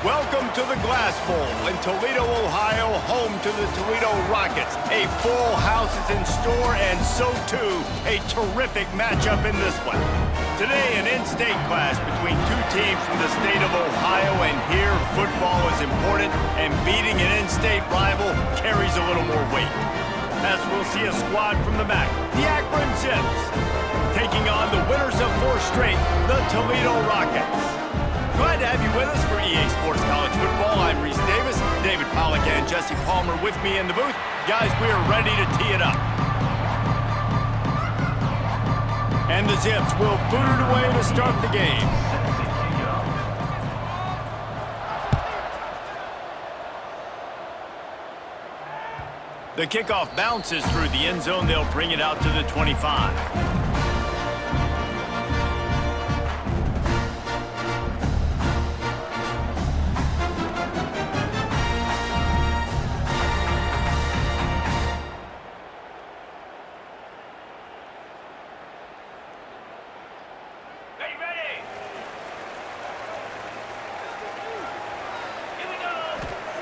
Welcome to the Glass Bowl in Toledo, Ohio, home to the Toledo Rockets. A full house is in store, and so too a terrific matchup in this one. Today, an in-state clash between two teams from the state of Ohio, and here football is important, and beating an in-state rival carries a little more weight. As we'll see a squad from the MAC, the Akron Zips, taking on the winners of 4 straight, the Toledo Rockets. Glad to have you with us for EA Sports College Football. I'm Reese Davis, David Pollack and Jesse Palmer with me in the booth. Guys, we are ready to tee it up. And the Zips will boot it away to start the game. The kickoff bounces through the end zone. They'll bring it out to the 25.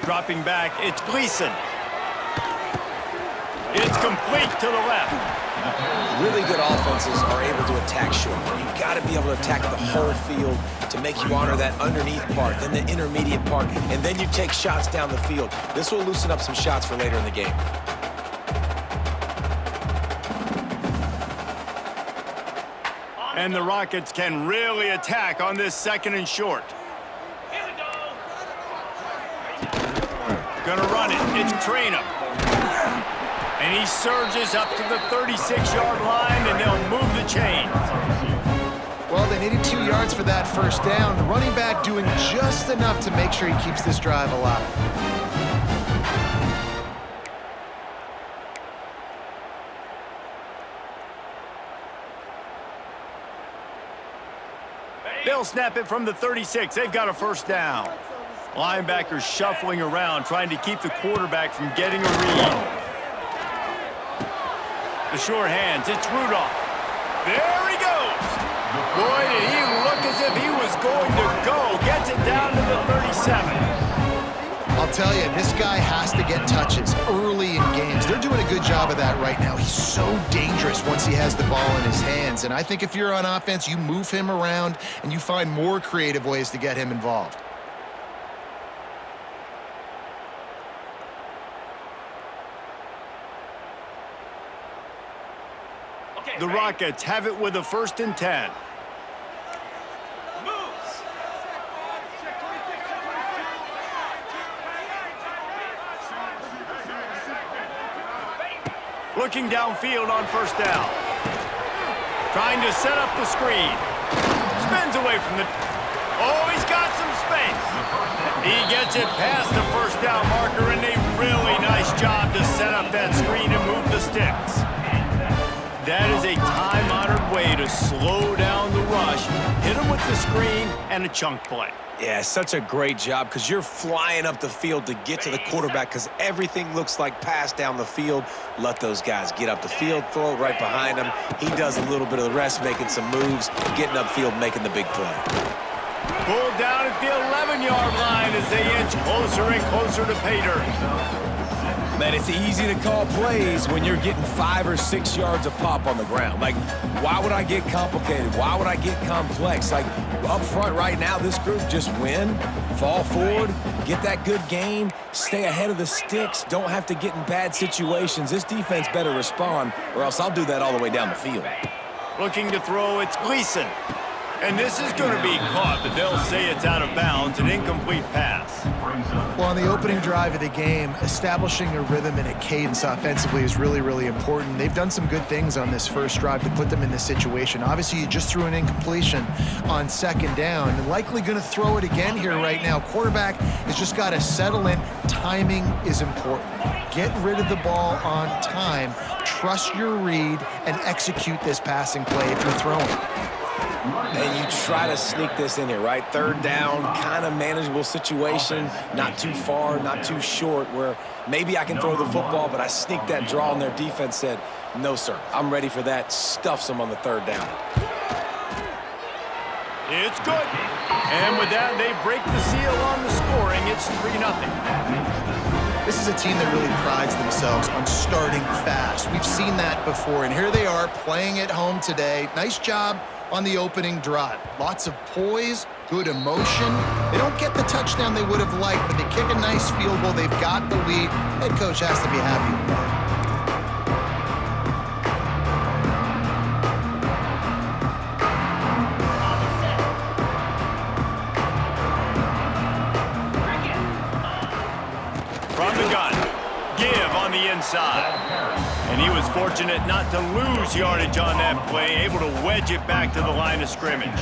Dropping back, it's Gleason. It's complete to the left. Really good offenses are able to attack short. You've got to be able to attack the whole field to make you honor that underneath part, then the intermediate part, and then you take shots down the field. This will loosen up some shots for later in the game. And the Rockets can really attack on this 2nd and short. Gonna run it. It's Traynham. And he surges up to the 36-yard line, and they'll move the chains. Well, they needed 2 yards for that first down. The running back doing just enough to make sure he keeps this drive alive. They'll snap it from the 36. They've got a first down. Linebackers shuffling around, trying to keep the quarterback from getting a read. The short hands, it's Rudolph. There he goes. Boy, did he look as if he was going to go. Gets it down to the 37. I'll tell you, this guy has to get touches early in games. They're doing a good job of that right now. He's so dangerous once he has the ball in his hands. And I think if you're on offense, you move him around and you find more creative ways to get him involved. The Rockets have it with a 1st and 10. Looking downfield on 1st down. Trying to set up the screen. Spins away from the... Oh, he's got some space. He gets it past the 1st down marker, and a really nice job to set up that screen and move the sticks. That is a time-honored way to slow down the rush, hit him with the screen, and a chunk play. Yeah, such a great job because you're flying up the field to get to the quarterback because everything looks like pass down the field. Let those guys get up the field, throw it right behind him. He does a little bit of the rest, making some moves, getting upfield, making the big play. Pulled down at the 11-yard line as they inch closer and closer to pay dirt. Man, it's easy to call plays when you're getting 5 or 6 yards of pop on the ground. Like, why would I get complicated? Why would I get complex? Like, up front right now, this group just win, fall forward, get that good gain, stay ahead of the sticks, don't have to get in bad situations. This defense better respond, or else I'll do that all the way down the field. Looking to throw, it's Gleason. And this is going to be caught, but they'll say it's out of bounds, an incomplete pass. Well, on the opening drive of the game, establishing a rhythm and a cadence offensively is really, really important. They've done some good things on this first drive to put them in this situation. Obviously, you just threw an incompletion on 2nd down, and likely going to throw it again here right now. Quarterback has just got to settle in. Timing is important. Get rid of the ball on time, trust your read, and execute this passing play if you're throwing. And you try to sneak this in here, right? 3rd down, kind of manageable situation, not too far, not too short, where maybe I can throw the football, but I sneak that draw, and their defense said, no, sir, I'm ready for that. Stuffs them on the 3rd down. It's good. And with that, they break the seal on the scoring. It's 3-0. This is a team that really prides themselves on starting fast. We've seen that before, and here they are playing at home today. Nice job on the opening drive. Lots of poise, good emotion. They don't get the touchdown they would have liked, but they kick a nice field goal. They've got the lead. Head coach has to be happy with that. From the gun, give on the inside. And he was fortunate not to lose yardage on that play, able to wedge it back to the line of scrimmage.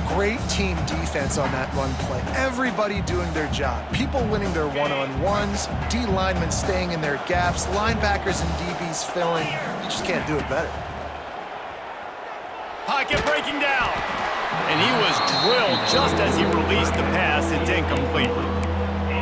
Great team defense on that run play. Everybody doing their job. People winning their one-on-ones, D linemen staying in their gaps, linebackers and DBs filling. You just can't do it better. Pocket breaking down. And he was drilled just as he released the pass. It's incomplete.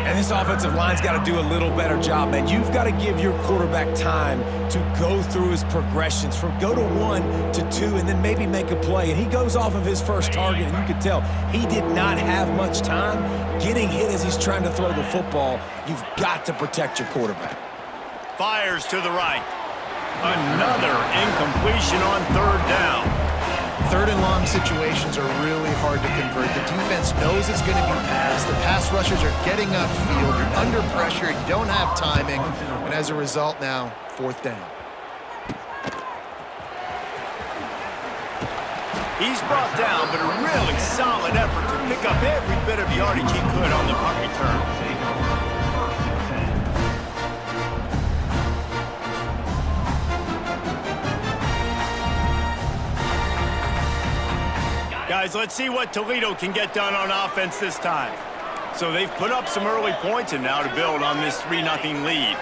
And this offensive line's got to do a little better job, man. You've got to give your quarterback time to go through his progressions from go to 1 to 2 and then maybe make a play. And he goes off of his first target, and you could tell he did not have much time getting hit as he's trying to throw the football. You've got to protect your quarterback. Fires to the right. Another incompletion on third down. Third and long situations are really hard to convert. The defense knows it's going to be passed. The pass rushers are getting upfield. You're under pressure. You don't have timing. And as a result now, fourth down. He's brought down, but a really solid effort to pick up every bit of yardage he could on the punt return. Guys, let's see what Toledo can get done on offense this time. So they've put up some early points and now to build on this 3-0 lead.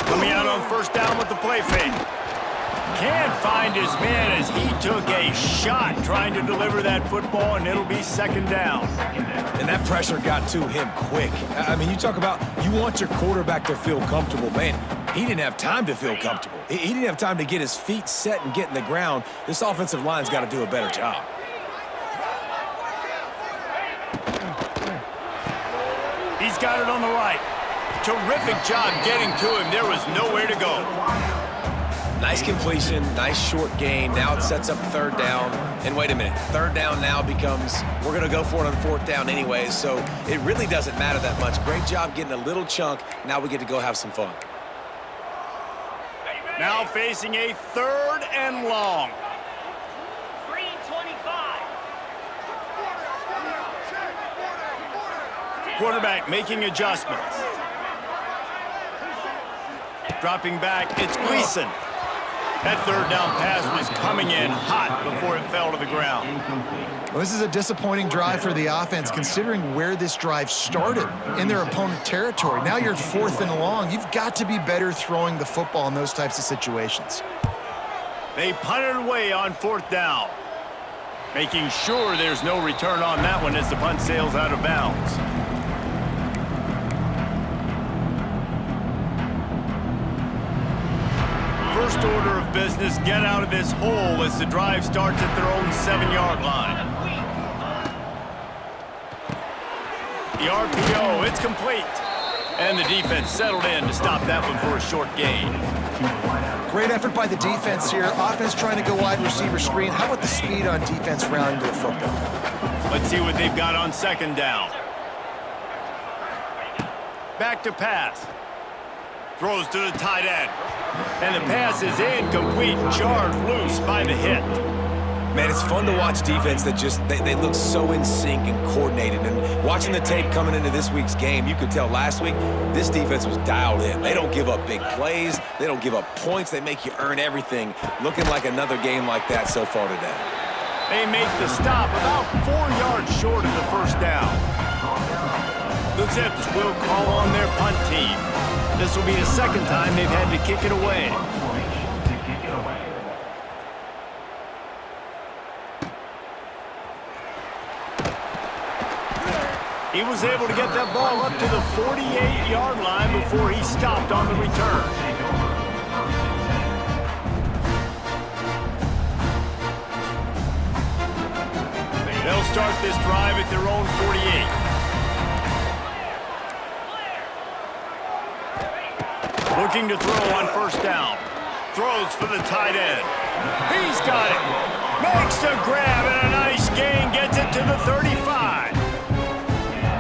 Coming out on first down with the play fake. Can't find his man as he took a shot trying to deliver that football, and it'll be second down. And that pressure got to him quick. I mean, you talk about you want your quarterback to feel comfortable. Man, he didn't have time to feel comfortable. He didn't have time to get his feet set and get in the ground. This offensive line's got to do a better job. He's got it on the right. Terrific job getting to him. There was nowhere to go. Nice completion, nice short gain. Now it sets up third down. And wait a minute, third down now becomes, we're going to go for it on fourth down anyways, so it really doesn't matter that much. Great job getting a little chunk. Now we get to go have some fun. Now facing a third and long. 3:25. Quarterback making adjustments. Dropping back, it's Gleason. That third down pass was coming in hot before it fell to the ground. Well, this is a disappointing drive for the offense, considering where this drive started in their opponent territory. Now you're at fourth and long. You've got to be better throwing the football in those types of situations. They punted away on fourth down, making sure there's no return on that one as the punt sails out of bounds. First order of business, get out of this hole as the drive starts at their own 7-yard line. The RPO, it's complete. And the defense settled in to stop that one for a short gain. Great effort by the defense here. Offense trying to go wide receiver screen. How about the speed on defense rounding the football? Let's see what they've got on second down. Back to pass. Throws to the tight end. And the pass is incomplete, jarred loose by the hit. Man, it's fun to watch defense that just, they look so in sync and coordinated. And watching the tape coming into this week's game, you could tell last week, this defense was dialed in. They don't give up big plays. They don't give up points. They make you earn everything. Looking like another game like that so far today. They make the stop about 4 yards short of the first down. The Zips will call on their punt team. This will be the second time they've had to kick it away. He was able to get that ball up to the 48-yard line before he stopped on the return. start this drive at their own 48. Looking to throw on first down. Throws for the tight end. He's got it. Makes the grab and a nice gain. Gets it to the 35.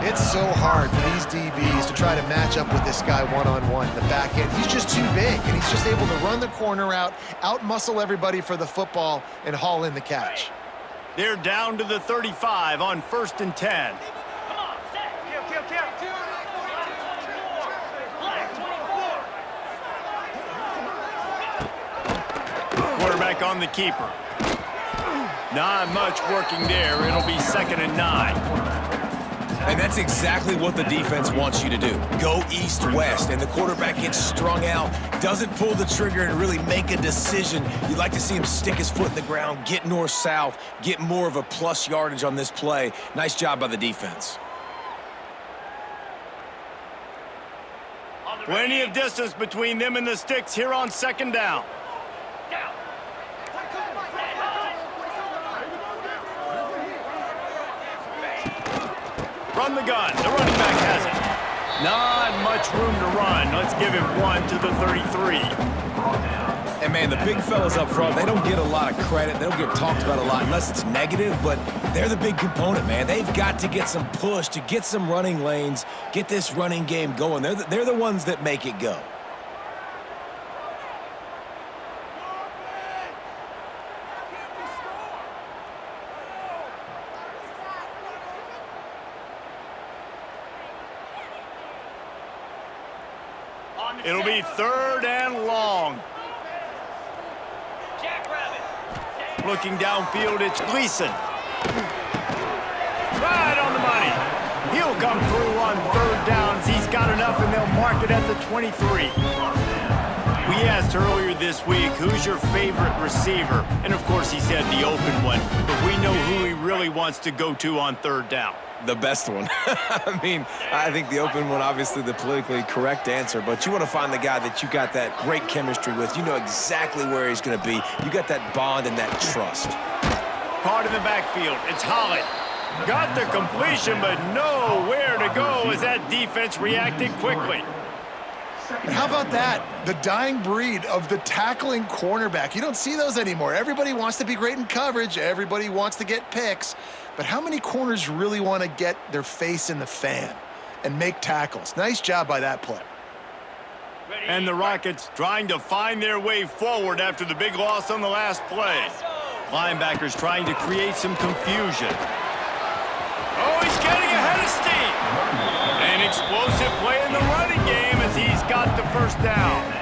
It's so hard for these DBs to try to match up with this guy one-on-one in the back end. He's just too big, and he's just able to run the corner out-muscle everybody for the football, and haul in the catch. They're down to the 35 on 1st and 10. Quarterback on the keeper. Not much working there. It'll be 2nd and 9. And that's exactly what the defense wants you to do. Go east-west, and the quarterback gets strung out, doesn't pull the trigger and really make a decision. You'd like to see him stick his foot in the ground, get north-south, get more of a plus yardage on this play. Nice job by the defense. Plenty of distance between them and the sticks here on 2nd down. Run the gun. The running back has it. Not much room to run. Let's give him 1 to the 33. And, man, the big fellas up front, they don't get a lot of credit. They don't get talked about a lot unless it's negative, but they're the big component, man. They've got to get some push, to get some running lanes, get this running game going. They're the ones that make it go. It'll be 3rd and long. Looking downfield, it's Gleason. Right on the money. He'll come through on 3rd downs. He's got enough, and they'll mark it at the 23. We asked earlier this week, who's your favorite receiver? And, of course, he said the open one. But we know who he really wants to go to on 3rd down. The best one. I mean, I think the open one, obviously the politically correct answer, but you want to find the guy that you got that great chemistry with. You know exactly where he's going to be. You got that bond and that trust. Caught in the backfield. It's Holland. Got the completion, but nowhere to go as that defense reacted quickly. And how about that? The dying breed of the tackling cornerback. You don't see those anymore. Everybody wants to be great in coverage. Everybody wants to get picks. But how many corners really want to get their face in the fan and make tackles? Nice job by that play. And the Rockets trying to find their way forward after the big loss on the last play. Linebackers trying to create some confusion. Oh, he's getting ahead of steam. An explosive play in the running game as he's got the 1st down.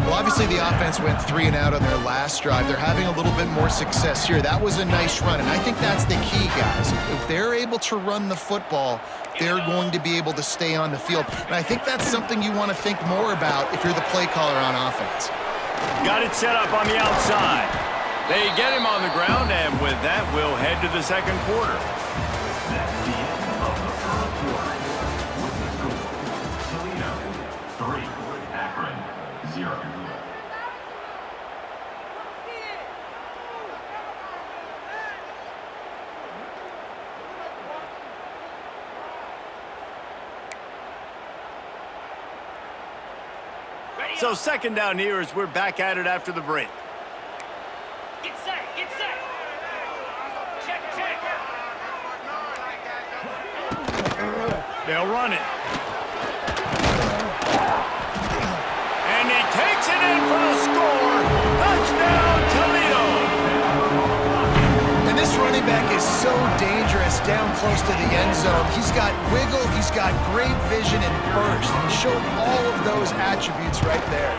Well, obviously the offense went 3 and out on their last drive. They're having a little bit more success here. That was a nice run, and I think that's the key, guys. If they're able to run the football, they're going to be able to stay on the field. And I think that's something you want to think more about if you're the play caller on offense. Got it set up on the outside. They get him on the ground, and with that, we'll head to the 2nd quarter. Toledo, 3. Akron, 0. So 2nd down here as we're back at it after the break. Get set, get set. Check, check. They'll run it. And he takes it in for the score. Touchdown, Toledo. And this running back is so dangerous down close to the end zone. He's got wiggle, he's got great vision and burst. And he showed all of those attributes right there.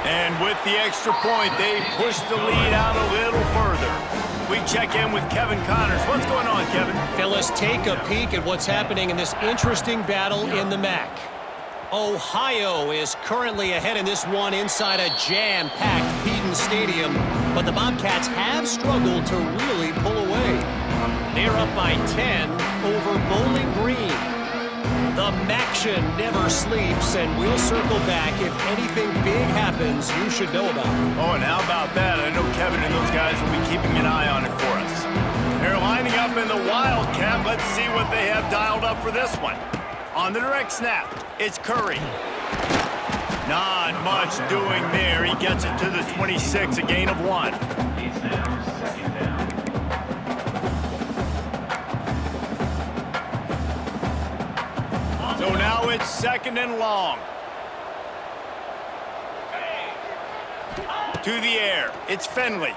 And with the extra point, they push the lead out a little further. We check in with Kevin Connors. What's going on, Kevin? Fellas, take a peek at what's happening in this interesting battle in the MAC. Ohio is currently ahead in this one inside a jam-packed Peden Stadium, but the Bobcats have struggled to really pull away. They're up by 10 over Bowling Green. The Maction never sleeps, and we'll circle back. If anything big happens, you should know about it. Oh, and how about that? I know Kevin and those guys will be keeping an eye on it for us. They're lining up up in the Wildcat. Let's see what they have dialed up for this one. On the direct snap, it's Curry. Not much doing there. He gets it to the 26, a gain of 1. It's now second down. So now it's 2nd and long. To the air, it's Finley.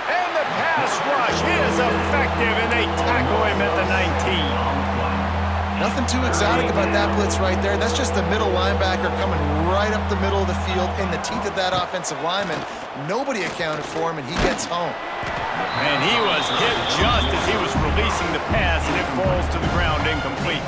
And the pass rush is effective, and they tackle him at the 19. Nothing too exotic about that blitz right there. That's just the middle linebacker coming right up the middle of the field in the teeth of that offensive lineman. Nobody accounted for him, and he gets home. And he was hit just as he was releasing the pass, and it falls to the ground incomplete.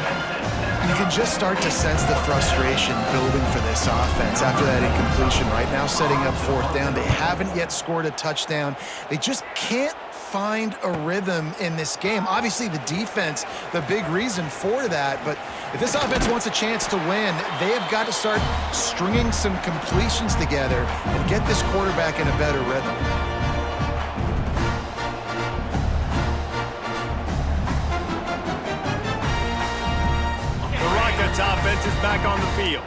You can just start to sense the frustration building for this offense after that incompletion. Right now, setting up 4th down. They haven't yet scored a touchdown. They just can't find a rhythm in this game. Obviously, the defense, the big reason for that. But if this offense wants a chance to win, they have got to start stringing some completions together and get this quarterback in a better rhythm. Offense is back on the field.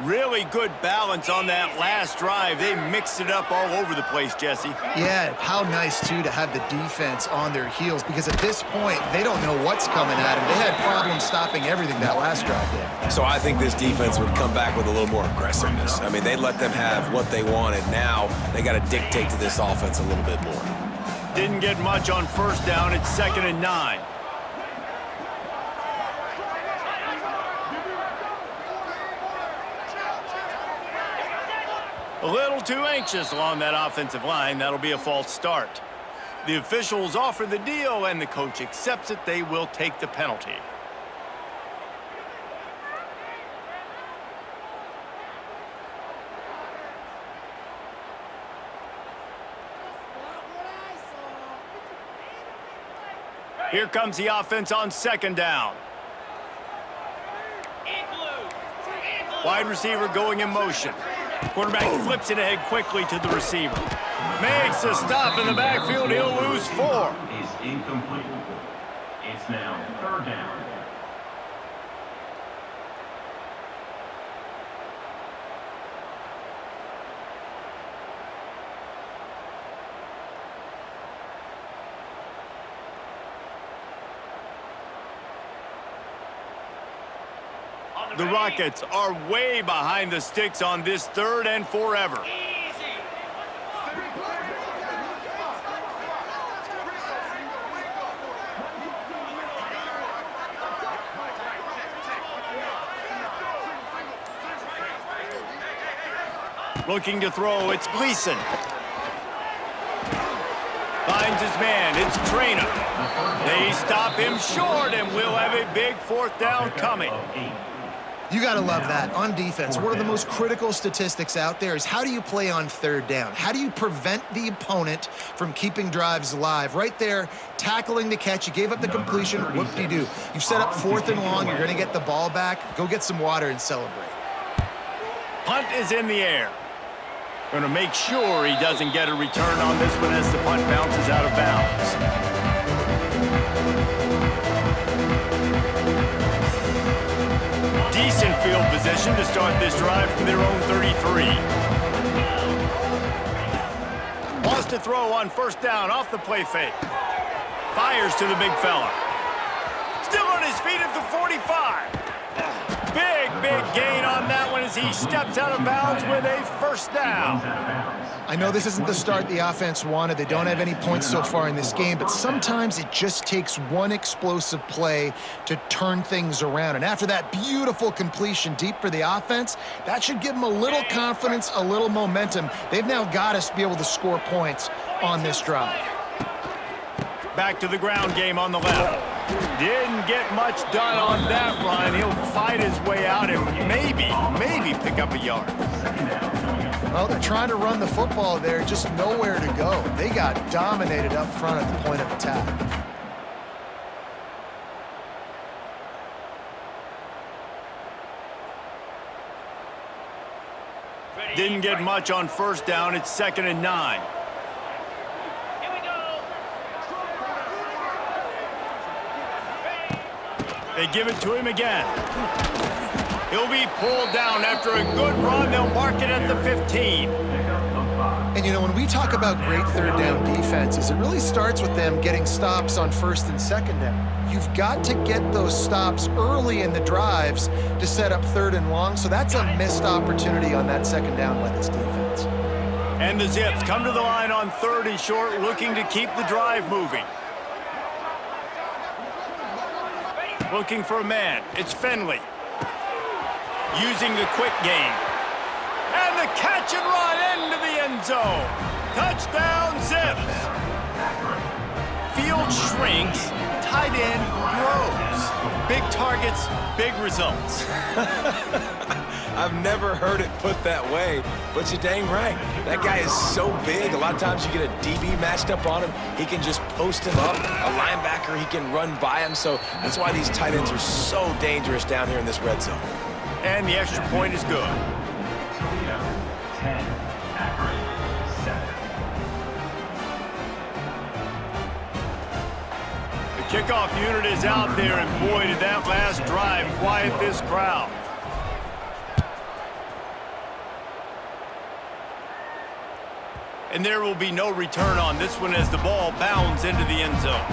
Really good balance on that last drive. They mixed it up all over the place, Jesse. Yeah, how nice, too, to have the defense on their heels, because at this point, they don't know what's coming at them. They had problems stopping everything that last drive did. So I think this defense would come back with a little more aggressiveness. I mean, they let them have what they wanted. Now they got to dictate to this offense a little bit more. Didn't get much on 1st down. It's 2nd and 9. A little too anxious along that offensive line. That'll be a false start. The officials offer the deal, and the coach accepts it. They will take the penalty. Here comes the offense on 2nd down. Wide receiver going in motion. Quarterback flips it ahead quickly to the receiver. Makes a stop in the backfield. He'll lose 4. Is incomplete. It's now 3rd down. The Rockets are way behind the sticks on this 3rd and forever. Looking to throw, it's Gleason. Finds his man, it's Trainer. They stop him short, and we'll have a big 4th down coming. You got to love that. On defense, one of the most critical statistics out there is how do you play on 3rd down? How do you prevent the opponent from keeping drives alive? Right there, tackling the catch. You gave up the completion. Whoop-de-doo. You've set up 4th and long. You're going to get the ball back. Go get some water and celebrate. Punt is in the air. Going to make sure he doesn't get a return on this one as the punt bounces out of bounds. Decent field position to start this drive from their own 33. Wants to throw on 1st down off the play fake. Fires to the big fella. Still on his feet at the 45. Big gain on that one as he steps out of bounds with a 1st down. I know this isn't the start the offense wanted. They don't have any points so far in this game, but sometimes it just takes one explosive play to turn things around. And after that beautiful completion deep for the offense, that should give them a little confidence, a little momentum. They've now got us to be able to score points on this drive. Back to the ground game on the left. Didn't get much done on that run. He'll fight his way out and maybe pick up a yard. Well, they're trying to run the football there, just nowhere to go. They got dominated up front at the point of attack. Didn't get much on 1st down. It's 2nd and 9. They give it to him again. He'll be pulled down after a good run. They'll mark it at the 15. And, you know, when we talk about great third down defenses, it really starts with them getting stops on first and second down. You've got to get those stops early in the drives to set up third and long, so that's a missed opportunity on that second down by this defense. And the Zips come to the line on 3rd and short, looking to keep the drive moving. Looking for a man. It's Finley. Using the quick game. And the catch and run into the end zone. Touchdown, Zips. Field shrinks, tight end grows. Big targets, big results. I've never heard it put that way, but you're dang right. That guy is so big. A lot of times you get a DB matched up on him. He can just post him up. A linebacker, he can run by him. So that's why these tight ends are so dangerous down here in this red zone. And the extra point is good. Toledo, 10. Akron, 7. The kickoff unit is out there, and boy, did that last drive quiet this crowd. And there will be no return on this one as the ball bounds into the end zone.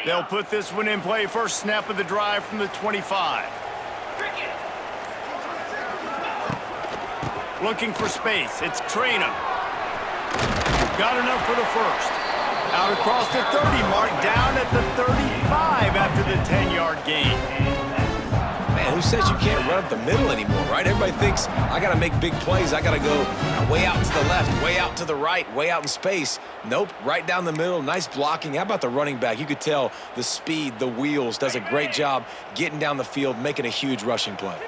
They'll put this one in play. First snap of the drive from the 25. Looking for space. It's Traynham. Got enough for the first. Out across the 30 mark, down at the 35 after the 10-yard gain. Man, who says you can't run up the middle anymore, right? Everybody thinks, I got to make big plays. I got to go way out to the left, way out to the right, way out in space. Nope, right down the middle. Nice blocking. How about the running back? You could tell the speed, the wheels, does a great job getting down the field, making a huge rushing play.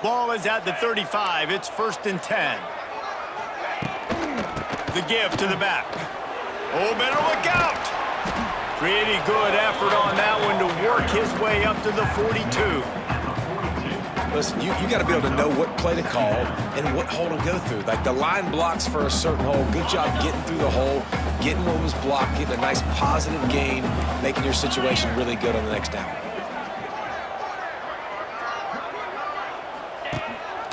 Ball is at the 35. It's 1st and 10. The give to the back. Oh, better look out. Pretty good effort on that one to work his way up to the 42. Listen, you got to be able to know what play to call and what hole to go through. Like the line blocks for a certain hole. Good job getting through the hole, getting what was blocked, getting a nice positive gain, making your situation really good on the next down.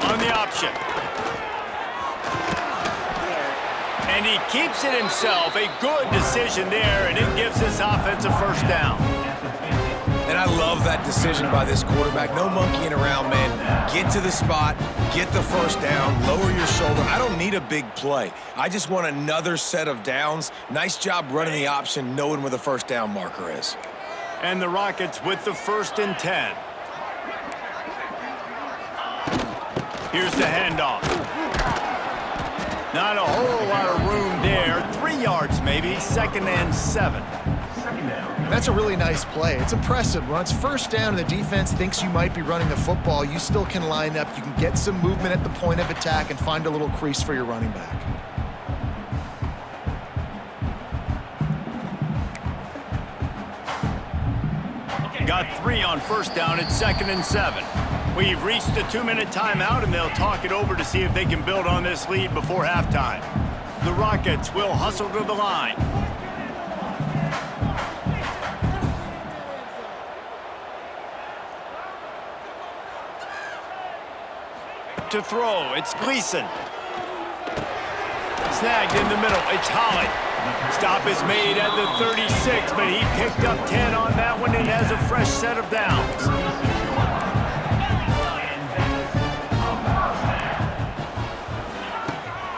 On the option. And he keeps it himself. A good decision there, and it gives this offense a first down. And I love that decision by this quarterback. No monkeying around, man. Get to the spot, get the first down, lower your shoulder. I don't need a big play. I just want another set of downs. Nice job running the option, knowing where the first down marker is. And the Rockets with the 1st and 10. Here's the handoff. Not a whole lot of room there. 3 yards maybe. 2nd and 7. That's a really nice play. It's impressive. When it's first down and the defense thinks you might be running the football, you still can line up. You can get some movement at the point of attack and find a little crease for your running back. Got 3 on first down. It's 2nd and 7. We've reached a 2-minute timeout, and they'll talk it over to see if they can build on this lead before halftime. The Rockets will hustle to the line. To throw, it's Gleason. Snagged in the middle, it's Holland. Stop is made at the 36, but he picked up 10 on that one and has a fresh set of downs.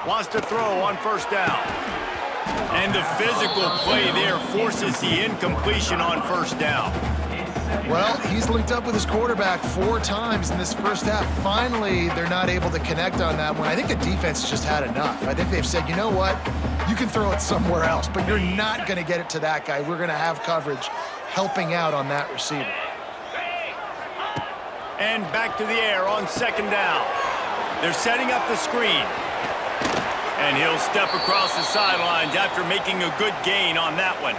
Wants to throw on first down. And the physical play there forces the incompletion on first down. Well, he's linked up with his quarterback 4 times in this first half. Finally, they're not able to connect on that one. I think the defense just had enough. I think they've said, you know what? You can throw it somewhere else, but you're not going to get it to that guy. We're going to have coverage helping out on that receiver. And back to the air on 2nd down. They're setting up the screen. And he'll step across the sidelines after making a good gain on that one.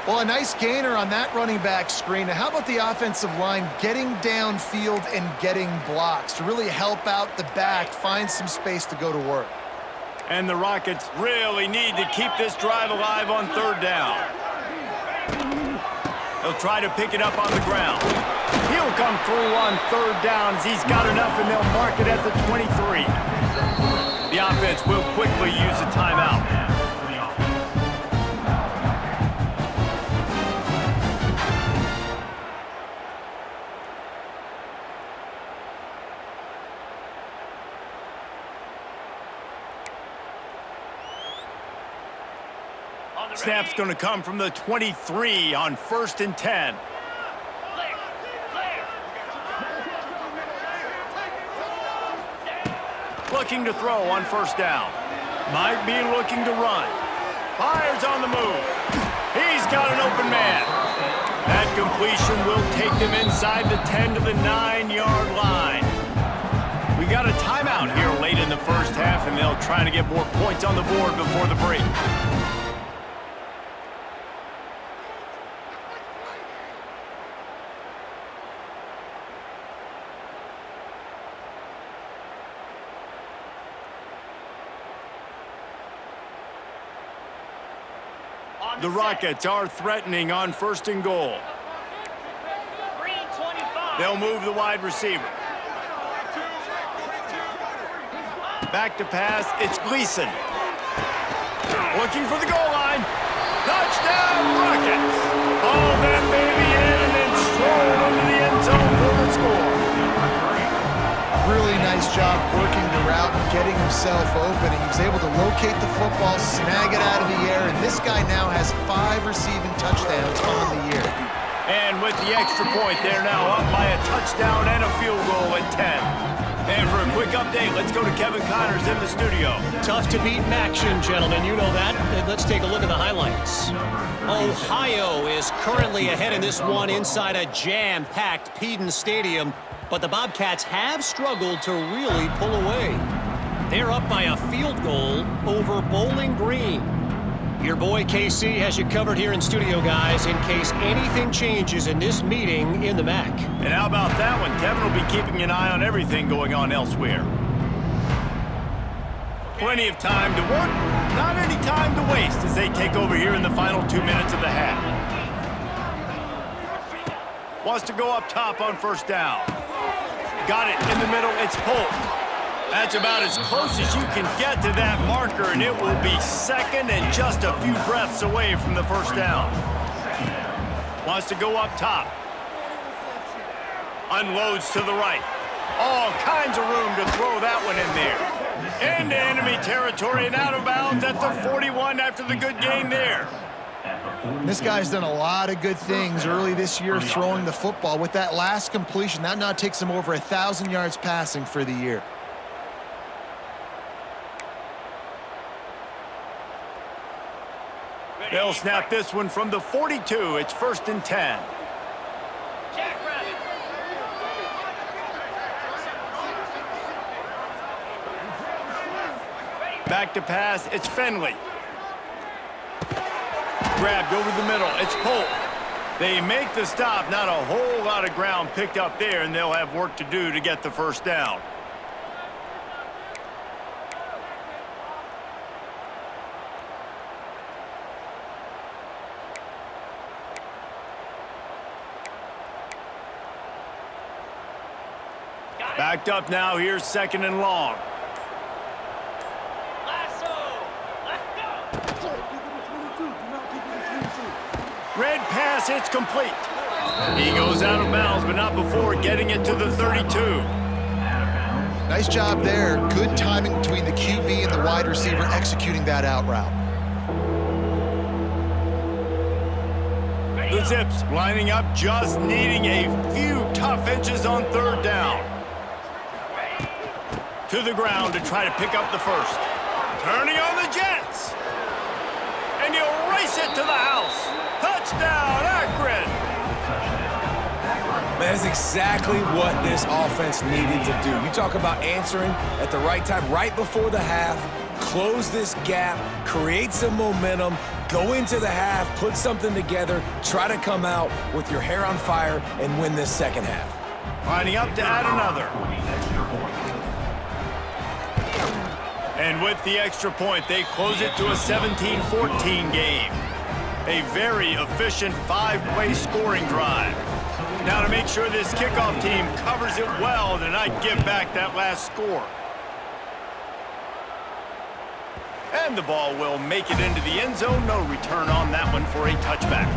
Well, a nice gainer on that running back screen. Now, how about the offensive line getting downfield and getting blocks to really help out the back, find some space to go to work? And the Rockets really need to keep this drive alive on third down. He'll try to pick it up on the ground. He'll come through on third down as he's got enough, and they'll mark it at the 23. The offense will quickly use a timeout. Snap's going to come from the 23 on 1st and 10. Looking to throw on 1st down. Might be looking to run. Fires on the move. He's got an open man. That completion will take them inside the 10 to the 9-yard line. We got a timeout here late in the first half, and they'll try to get more points on the board before the break. The Rockets are threatening on 1st and goal. They'll move the wide receiver. Back to pass, it's Gleason. Looking for the goal line. Touchdown, Rockets! Oh, that baby in and then strolled into the end zone for the score. Really nice job working the route and getting himself open. And he was able to locate the football, snag it out of the air, and this guy now has 5 receiving touchdowns on the year. And with the extra point, they're now up by a touchdown and a field goal at 10. And for a quick update, let's go to Kevin Connors in the studio. Tough to beat in action, gentlemen. You know that. Let's take a look at the highlights. Ohio is currently ahead in this one inside a jam-packed Peden Stadium, but the Bobcats have struggled to really pull away. They're up by a field goal over Bowling Green. Your boy KC has you covered here in studio, guys, in case anything changes in this meeting in the MAC. And how about that one? Kevin will be keeping an eye on everything going on elsewhere. Plenty of time to work, not any time to waste as they take over here in the final 2 minutes of the half. Wants to go up top on 1st down. Got it in the middle, it's Polk. That's about as close as you can get to that marker, and it will be 2nd and just a few breaths away from the 1st down. Wants to go up top. Unloads to the right. All kinds of room to throw that one in there. Into enemy territory and out of bounds at the 41 after the good gain there. This guy's done a lot of good things early this year throwing the football. With that last completion, that now takes him over 1,000 yards passing for the year. They'll snap this one from the 42. It's 1st and 10. Back to pass, it's Finley. Grabbed over the middle, it's Polk. They make the stop, not a whole lot of ground picked up there, and they'll have work to do to get the 1st down. Backed up now, here's 2nd and long. Red pass, it's complete. He goes out of bounds, but not before getting it to the 32. Nice job there. Good timing between the QB and the wide receiver executing that out route. The Zips lining up, just needing a few tough inches on 3rd down. To the ground to try to pick up the 1st. Turning on the Jets. And he'll race it to the house. Touchdown, Akron. That's exactly what this offense needed to do. You talk about answering at the right time, right before the half, close this gap, create some momentum, Go into the half, put something together, try to come out with your hair on fire and win this second half. Lining up to add another. And with the extra point, they close it to a 17-14 game. A very efficient 5-play scoring drive. Now to make sure this kickoff team covers it well to not give back that last score. And the ball will make it into the end zone. No return on that one for a touchback.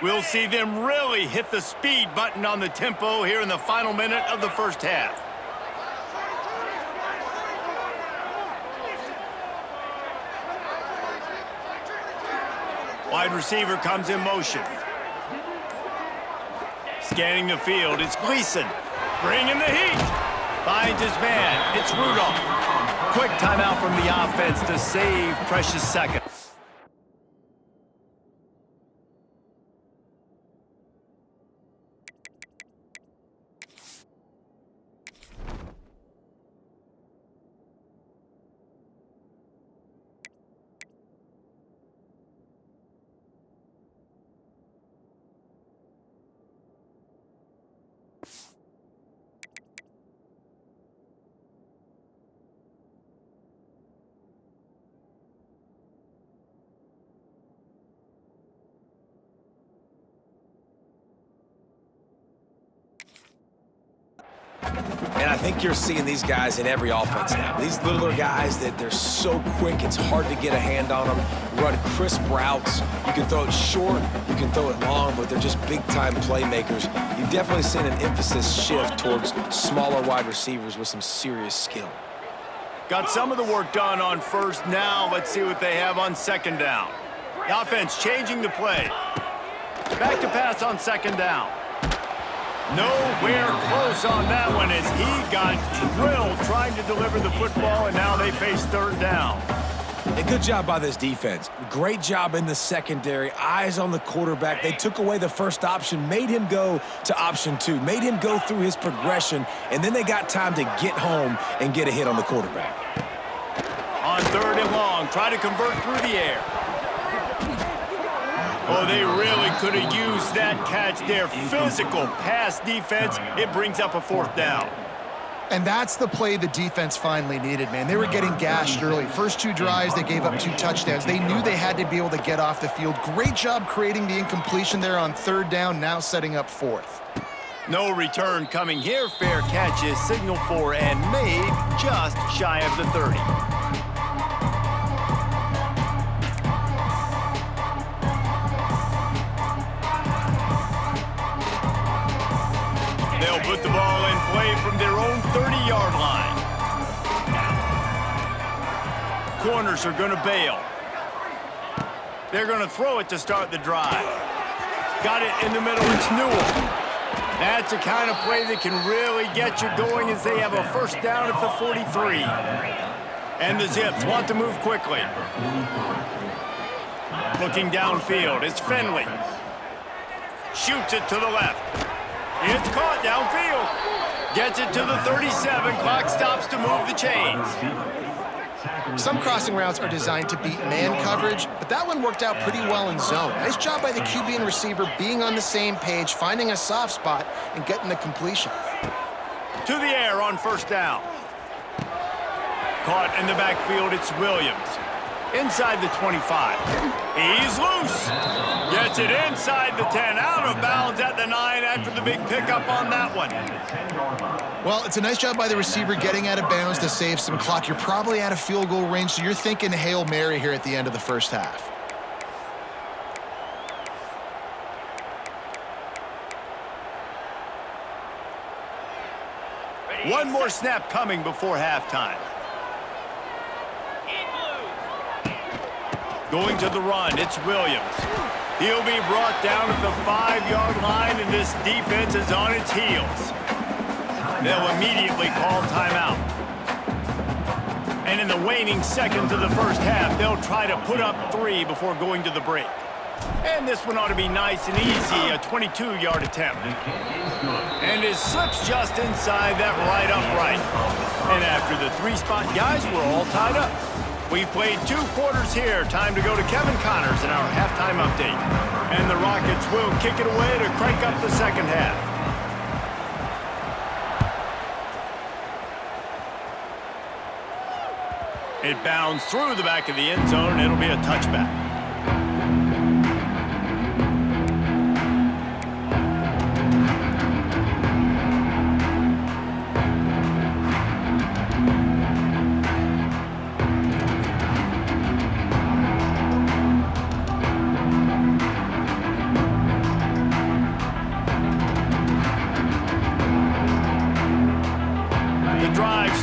We'll see them really hit the speed button on the tempo here in the final minute of the first half. Wide receiver comes in motion. Scanning the field, it's Gleason. Bringing the heat. Finds his man, it's Rudolph. Quick timeout from the offense to save precious seconds. And I think you're seeing these guys in every offense now. These littler guys that they're so quick, it's hard to get a hand on them. Run crisp routes. You can throw it short, you can throw it long, but they're just big-time playmakers. You've definitely seen an emphasis shift towards smaller wide receivers with some serious skill. Got some of the work done on first. Now let's see what they have on second down. The offense changing the play. Back to pass on second down. Nowhere close on that one as he got drilled trying to deliver the football, and now they face third down. A good job by this defense. Great job in the secondary. Eyes on the quarterback. They took away the first option, made him go to option 2, made him go through his progression, and then they got time to get home and get a hit on the quarterback. On third and long, try to convert through the air. Oh, they really could have used that catch there. Physical pass defense. It brings up a fourth down. And that's the play the defense finally needed, man. They were getting gashed early. First 2 drives, they gave up 2 touchdowns. They knew they had to be able to get off the field. Great job creating the incompletion there on third down, now setting up fourth. No return coming here. Fair catch is signaled for and made just shy of the 30. They'll put the ball in play from their own 30-yard line. Corners are going to bail. They're going to throw it to start the drive. Got it in the middle. It's Newell. That's the kind of play that can really get you going as they have a first down at the 43. And the Zips want to move quickly. Looking downfield, it's Finley. Shoots it to the left. It's caught downfield. Gets it to the 37. Clock stops to move the chains. Some crossing routes are designed to beat man coverage, but that one worked out pretty well in zone. Nice job by the QB and receiver being on the same page, finding a soft spot, and getting the completion. To the air on first down. Caught in the backfield, it's Williams. Inside the 25. He's loose. Gets it inside the 10. Out of bounds at the 9 after the big pickup on that one. Well, it's a nice job by the receiver getting out of bounds to save some clock. You're probably out of field goal range, so you're thinking Hail Mary here at the end of the first half. One more snap coming before halftime. Going to the run, it's Williams. He'll be brought down at the 5-yard line, and this defense is on its heels. They'll immediately call timeout. And in the waning seconds of the first half, they'll try to put up 3 before going to the break. And this one ought to be nice and easy, a 22-yard attempt. And it slips just inside that right upright. And after the three-spot guys, we're all tied up. We've played 2 quarters here. Time to go to Kevin Connors in our halftime update. And the Rockets will kick it away to crank up the second half. It bounds through the back of the end zone. It'll be a touchback.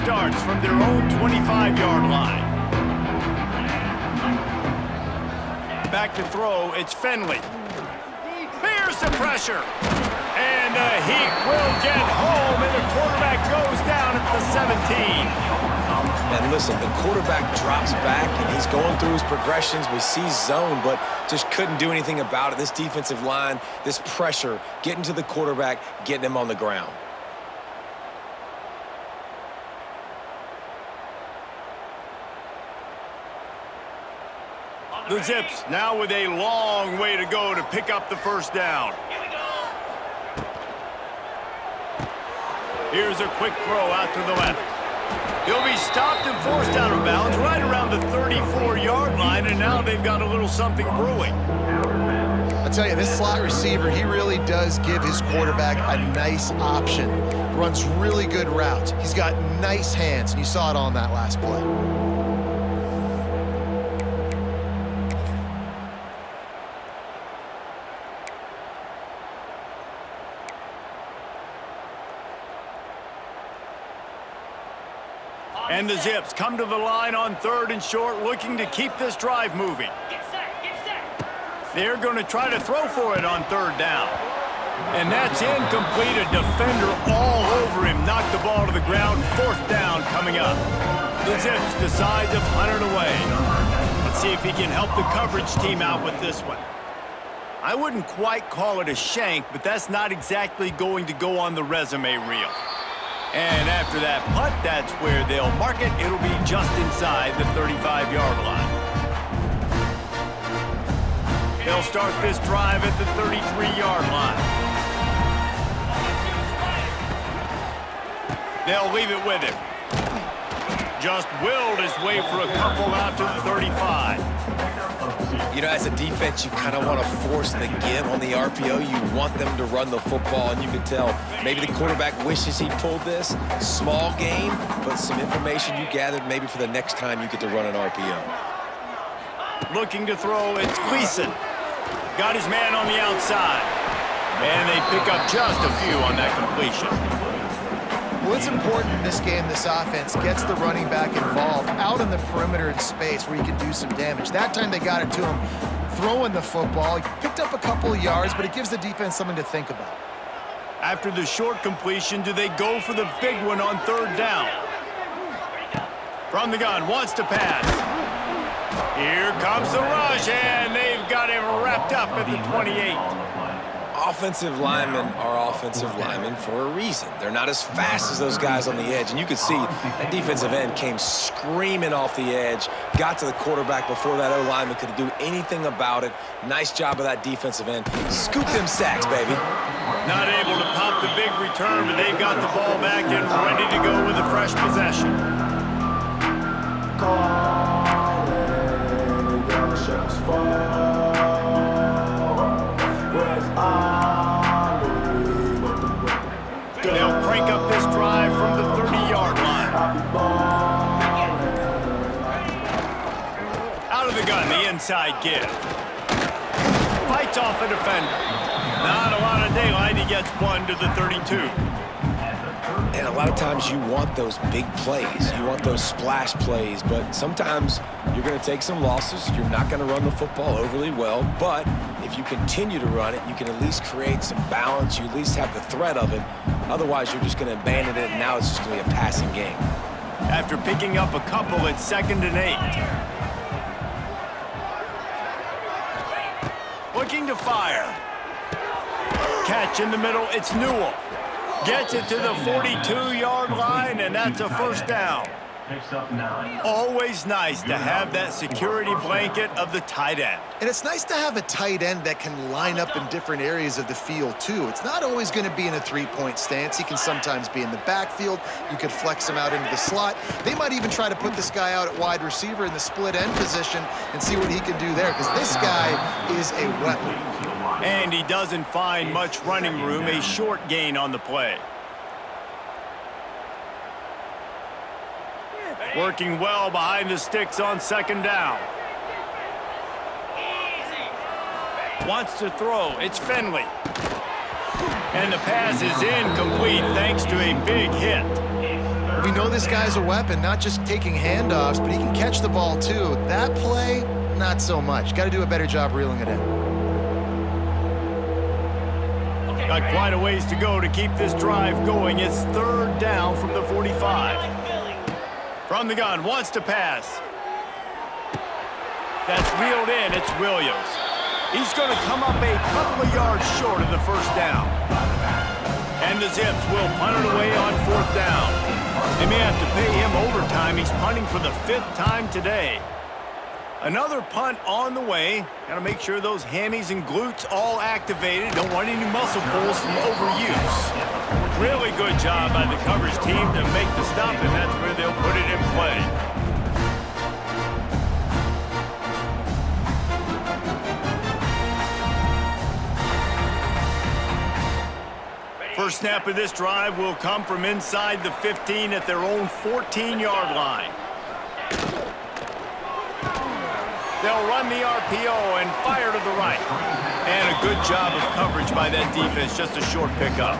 Starts from their own 25-yard line. Back to throw, it's Finley. Here's the pressure. And the Heat will get home, and the quarterback goes down at the 17. And listen, the quarterback drops back, and he's going through his progressions. We see zone, but just couldn't do anything about it. This defensive line, this pressure, getting to the quarterback, getting him on the ground. The Zips now with a long way to go to pick up the first down. Here's a quick throw out to the left. He'll be stopped and forced out of bounds right around the 34-yard line, and now they've got a little something brewing. I'll tell you, this slot receiver, he really does give his quarterback a nice option. Runs really good routes. He's got nice hands, and you saw it on that last play. And the Zips come to the line on 3rd and short, looking to keep this drive moving. Get set, get set. They're going to try to throw for it on 3rd down. And that's incomplete. A defender all over him. Knocked the ball to the ground. 4th down coming up. The Zips decide to punt it away. Let's see if he can help the coverage team out with this one. I wouldn't quite call it a shank, but that's not exactly going to go on the resume reel. And after that punt, that's where they'll mark it. It'll be just inside the 35-yard line. They'll start this drive at the 33-yard line. They'll leave it with him. Just willed his way for a couple out to the 35. You know, as a defense, you kind of want to force the give on the RPO. You want them to run the football, and you can tell maybe the quarterback wishes he pulled this. Small game, but some information you gathered maybe for the next time you get to run an RPO. Looking to throw, it's Gleason. Got his man on the outside. And they pick up just a few on that completion. Well, it's important in this game, this offense gets the running back involved out in the perimeter in space where he can do some damage. That time they got it to him throwing the football. He picked up a couple of yards, but it gives the defense something to think about. After the short completion, do they go for the big one on 3rd down? From the gun, wants to pass. Here comes the rush, and they've got him wrapped up at the 28. Offensive linemen are offensive linemen for a reason. They're not as fast as those guys on the edge. And you could see that defensive end came screaming off the edge, got to the quarterback before that O-lineman could do anything about it. Nice job of that defensive end. Scoop them sacks, baby. Not able to pop the big return, but they've got the ball back and ready to go with a fresh possession. They'll crank up this drive from the 30-yard line. Out of the gun, the inside give. Fights off a defender. Not a lot of daylight. He gets one to the 32. And a lot of times you want those big plays. You want those splash plays, but sometimes you're going to take some losses. You're not going to run the football overly well, but if you continue to run it, you can at least create some balance. You at least have the threat of it. Otherwise, you're just going to abandon it, and now it's just going to be a passing game. After picking up a couple, it's 2nd and 8. looking to fire. Catch in the middle, it's Newell. Gets it to the 42-yard line, and that's a first down. Picks up 9. Always nice to have that security blanket of the tight end. And it's nice to have a tight end that can line up in different areas of the field, too. It's not always going to be in a three-point stance. He can sometimes be in the backfield. You could flex him out into the slot. They might even try to put this guy out at wide receiver in the split end position and see what he can do there, because this guy is a weapon. And he doesn't find much running room, a short gain on the play. Working well behind the sticks on second down. Wants to throw. It's Finley. And the pass is incomplete thanks to a big hit. We know this guy's a weapon, not just taking handoffs, but he can catch the ball, too. That play, not so much. Got to do a better job reeling it in. Got quite a ways to go to keep this drive going. It's third down from the 45. From the gun, wants to pass. That's reeled in, it's Williams. He's going to come up a couple of yards short of the first down. And the Zips will punt it away on fourth down. They may have to pay him overtime. He's punting for the 5th time today. Another punt on the way. Got to make sure those hammies and glutes all activated. Don't want any muscle pulls from overuse. Really good job by the coverage team to make the stop, and that's where they'll put it in play. First snap of this drive will come from inside the 15 at their own 14-yard line. They'll run the RPO and fire to the right. And a good job of coverage by that defense, just a short pickup.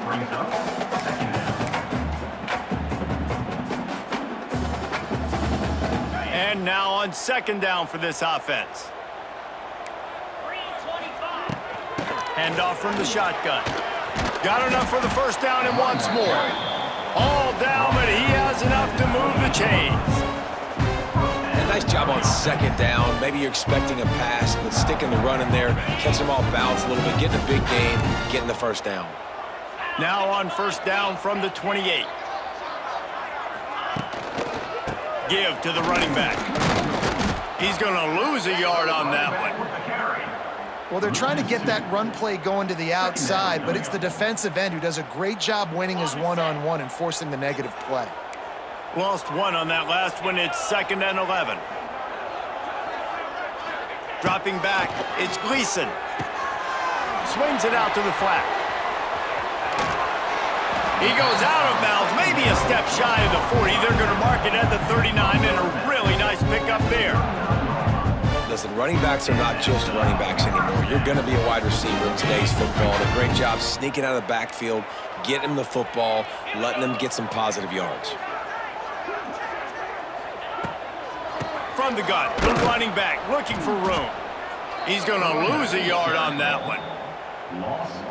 Brings up second down. And now on second down for this offense. Handoff from the shotgun. Got enough for the first down and wants more. All down, but he has enough to move the chains. Nice job on second down. Maybe you're expecting a pass, but sticking the run in there, catching them off balance a little bit, getting a big gain, getting the first down. Now on first down from the 28. Give to the running back. He's going to lose a yard on that one. Well, they're trying to get that run play going to the outside, but it's the defensive end who does a great job winning his one-on-one and forcing the negative play. Lost one on that last one. It's 2nd and 11. Dropping back, it's Gleason. Swings it out to the flat. He goes out of bounds, maybe a step shy of the 40. They're going to mark it at the 39, and a really nice pickup there. Listen, running backs are not just running backs anymore. You're going to be a wide receiver in today's football. And a great job sneaking out of the backfield, getting them the football, letting them get some positive yards. From the gun, the running back looking for room. He's going to lose a yard on that one.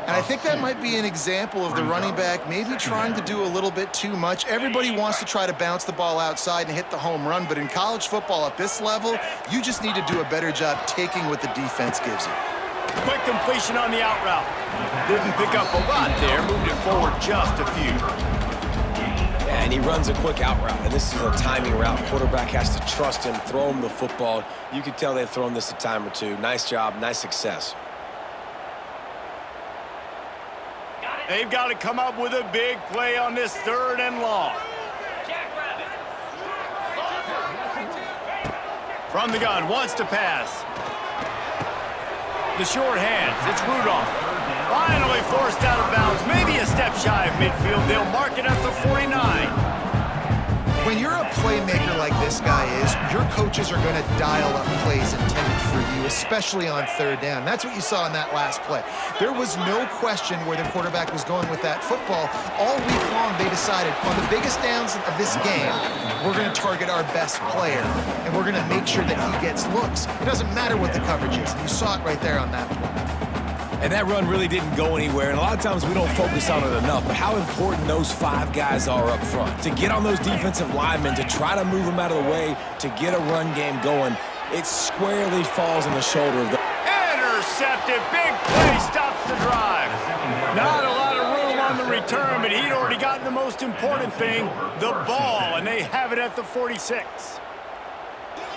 And I think that might be an example of the running back maybe trying to do a little bit too much. Everybody wants to try to bounce the ball outside and hit the home run, but in college football at this level, you just need to do a better job taking what the defense gives you. Quick completion on the out route. Didn't pick up a lot there, moved it forward just a few. Yeah, and he runs a quick out route, and this is a timing route. Quarterback has to trust him, throw him the football. You can tell they've thrown this a time or two. Nice job, nice success. They've got to come up with a big play on this 3rd and long. From the gun, wants to pass. The short hands, it's Rudolph. Finally forced out of bounds, maybe a step shy of midfield. They'll mark it at the 49. When you're a playmaker like this guy is, your coaches are going to dial up plays intended for you, especially on 3rd down. That's what you saw in that last play. There was no question where the quarterback was going with that football. All week long, they decided, on the biggest downs of this game, we're going to target our best player, and we're going to make sure that he gets looks. It doesn't matter what the coverage is. You saw it right there on that play. And that run really didn't go anywhere, and a lot of times we don't focus on it enough, but how important those 5 guys are up front. To get on those defensive linemen, to try to move them out of the way, to get a run game going, it squarely falls on the shoulder of the... intercepted. Big play stops the drive. Not a lot of room on the return, but he'd already gotten the most important thing, the ball, and they have it at the 46.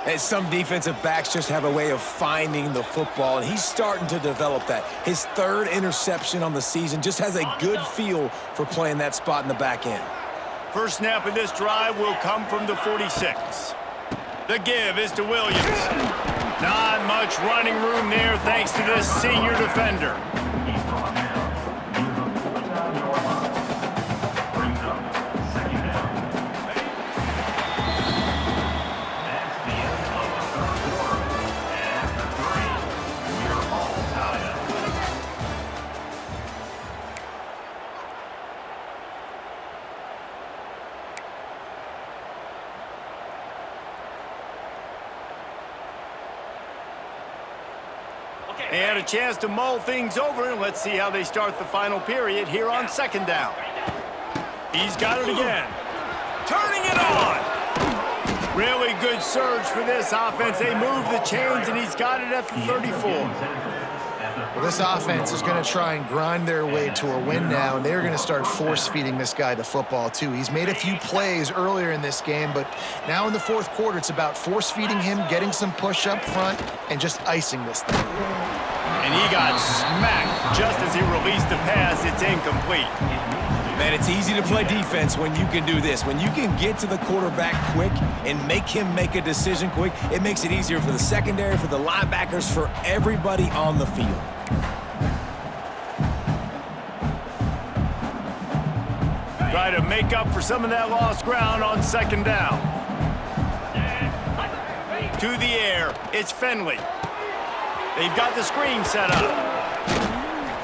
And some defensive backs just have a way of finding the football, and he's starting to develop that. His third interception on the season, just has a good feel for playing that spot in the back end. First snap of this drive will come from the 46. The give is to Williams. Not much running room there thanks to this senior defender. They had a chance to mull things over, and let's see how they start the final period here on second down. He's got it again. Turning it on. Really good surge for this offense. They move the chains, and he's got it at the 34. Well, this offense is going to try and grind their way to a win now, and they're going to start force-feeding this guy the football, too. He's made a few plays earlier in this game, but now in the fourth quarter, it's about force-feeding him, getting some push up front, and just icing this thing. And he got smacked just as he released the pass. It's incomplete. Man, it's easy to play defense when you can do this. When you can get to the quarterback quick and make him make a decision quick, it makes it easier for the secondary, for the linebackers, for everybody on the field. Try to make up for some of that lost ground on second down. To the air, it's Finley. They've got the screen set up.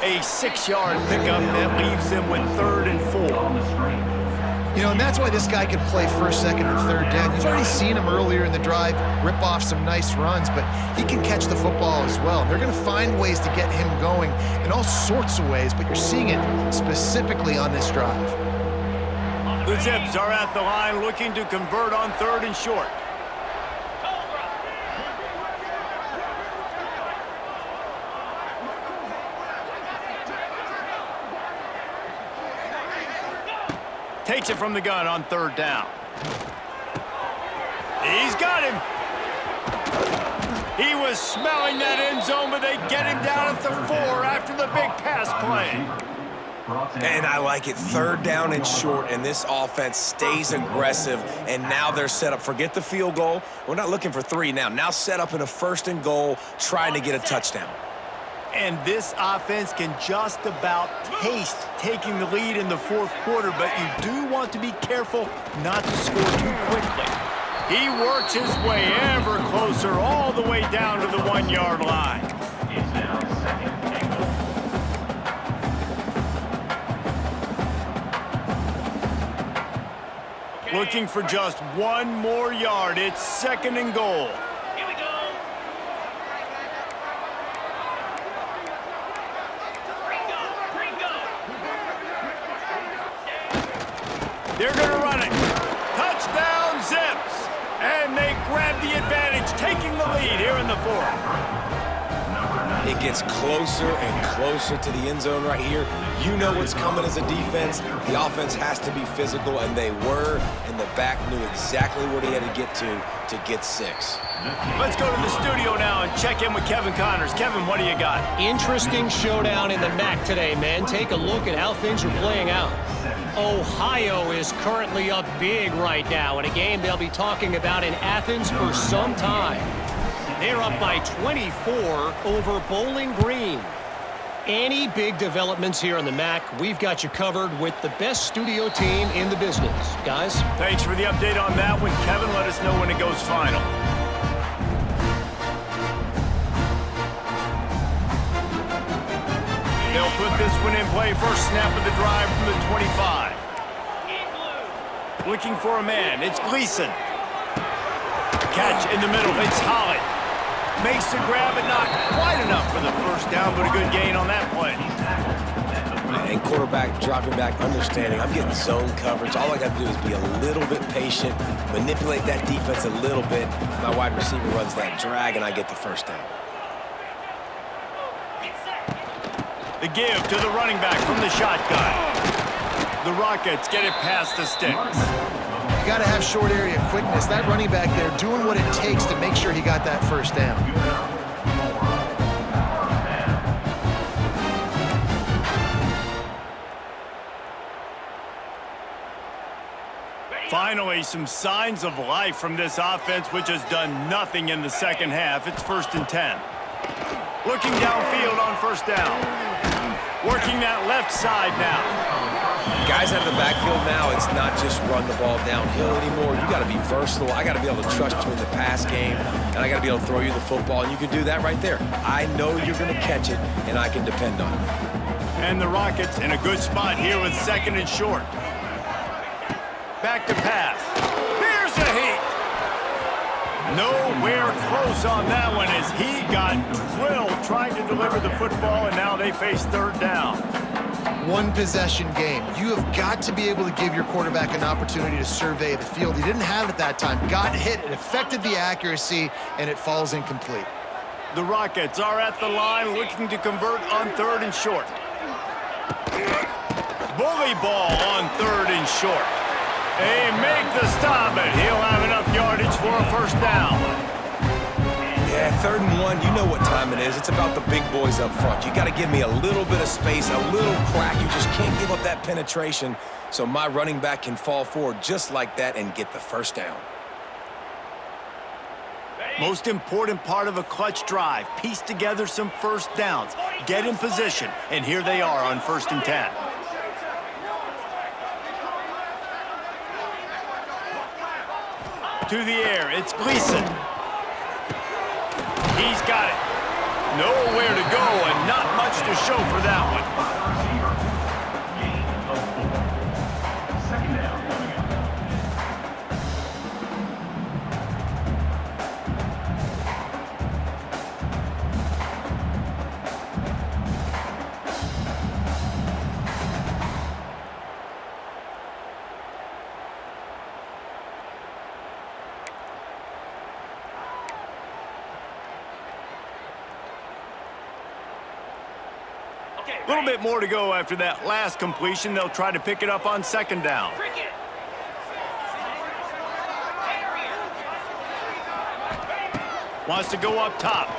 A 6-yard pickup that leaves them with 3rd and 4. You know, and that's why this guy can play first, second, and third down. You've already seen him earlier in the drive rip off some nice runs, but he can catch the football as well. They're going to find ways to get him going in all sorts of ways, but you're seeing it specifically on this drive. The Zips are at the line looking to convert on 3rd and short. Takes it from the gun on 3rd down. He's got him. He was smelling that end zone, but they get him down at the 4 after the big pass play. And I like it. 3rd down and short, and this offense stays aggressive, and now they're set up. Forget the field goal. We're not looking for 3 now. Now set up in a 1st and goal, trying to get a touchdown. And this offense can just about taste taking the lead in the 4th quarter, but you do want to be careful not to score too quickly. He works his way ever closer all the way down to the 1-yard line. It's now 2nd and goal. Looking for just 1 more yard. It's 2nd and goal. Here we go. They're going to run it. Touchdown, Zips. And they grab the advantage, taking the lead here in the 4th. It gets closer and closer to the end zone right here. You know what's coming as a defense. The offense has to be physical, and they were, and the back knew exactly where he had to get 6. Let's go to the studio now and check in with Kevin Connors. Kevin, what do you got? Interesting showdown in the MAC today, man. Take a look at how things are playing out. Ohio is currently up big right now in a game they'll be talking about in Athens for some time. They're up by 24 over Bowling Green. Any big developments here in the MAC, we've got you covered with the best studio team in the business. Guys? Thanks for the update on that one, Kevin. Let us know when it goes final. They'll put this one in play. First snap of the drive from the 25. Looking for a man. It's Gleason. Catch in the middle. It's Holly. Makes the grab, but not quite enough for the first down, but a good gain on that play. And quarterback dropping back, understanding I'm getting zone coverage. All I got to do is be a little bit patient, manipulate that defense a little bit. My wide receiver runs that drag, and I get the first down. It's The give to the running back from the shotgun. The Rockets get it past the sticks. You got to have short area quickness. That running back there doing what it takes to make sure he got that first down. Finally, some signs of life from this offense, which has done nothing in the second half. It's 1st and 10. Looking downfield on first down. Working that left side now. Guys out of the backfield now, it's not just run the ball downhill anymore. You got to be versatile. I got to be able to trust you in the pass game, and I got to be able to throw you the football, and you can do that right there. I know you're going to catch it, and I can depend on it. And the Rockets in a good spot here with 2nd and short. Back to pass. Here's a heat. Nowhere close on that one as he got drilled trying to deliver the football, and now they face 3rd down. One possession game. You have got to be able to give your quarterback an opportunity to survey the field. He didn't have it that time. Got hit. It affected the accuracy, and it falls incomplete. The Rockets are at the line looking to convert on 3rd and short. Bully ball on 3rd and short. They make the stop, but he'll have enough yardage for a first down. Yeah, 3rd and 1, you know what time it is. It's about the big boys up front. You got to give me a little bit of space, a little crack. You just can't give up that penetration so my running back can fall forward just like that and get the first down. Most important part of a clutch drive, piece together some first downs, get in position, and here they are on 1st and 10. To the air, it's Gleason. He's got it. Nowhere to go and not much to show for that one. Second down coming up. A little bit more to go after that last completion. They'll try to pick it up on 2nd down. Wants to go up top.